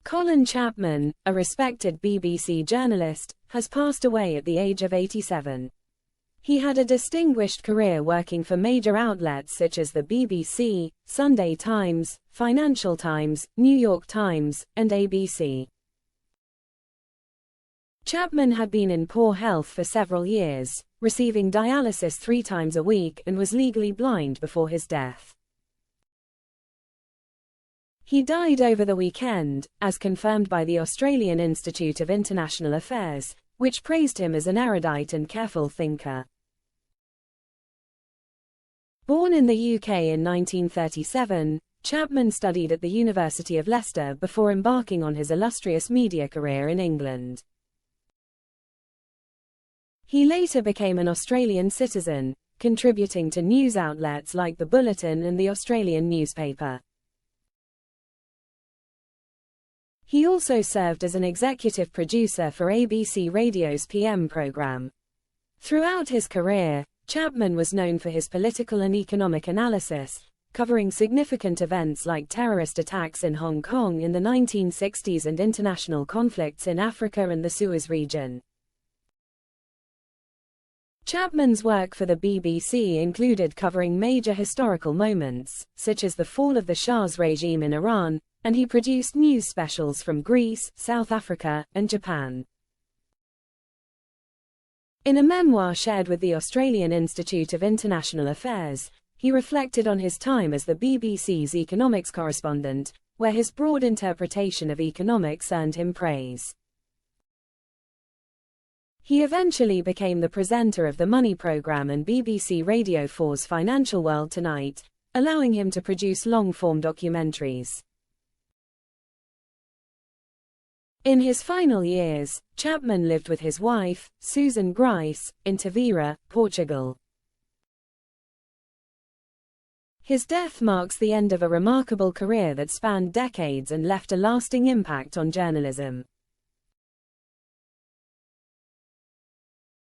Colin Chapman, a respected BBC journalist, has passed away at the age of 87. He had a distinguished career working for major outlets such as the BBC, Sunday Times, Financial Times, New York Times, and ABC. Chapman had been in poor health for several years, receiving dialysis 3 times a week, and was legally blind before his death. He died over the weekend, as confirmed by the Australian Institute of International Affairs, which praised him as an erudite and careful thinker. Born in the UK in 1937, Chapman studied at the University of Leicester before embarking on his illustrious media career in England. He later became an Australian citizen, contributing to news outlets like The Bulletin and the Australian newspaper. He also served as an executive producer for ABC Radio's PM program. Throughout his career, Chapman was known for his political and economic analysis, covering significant events like terrorist attacks in Hong Kong in the 1960s and international conflicts in Africa and the Suez region. Chapman's work for the BBC included covering major historical moments, such as the fall of the Shah's regime in Iran, and he produced news specials from Greece, South Africa, and Japan. In a memoir shared with the Australian Institute of International Affairs, he reflected on his time as the BBC's economics correspondent, where his broad interpretation of economics earned him praise. He eventually became the presenter of the Money programme and BBC Radio 4's Financial World Tonight, allowing him to produce long-form documentaries. In his final years, Chapman lived with his wife, Susan Grice, in Tavira, Portugal. His death marks the end of a remarkable career that spanned decades and left a lasting impact on journalism.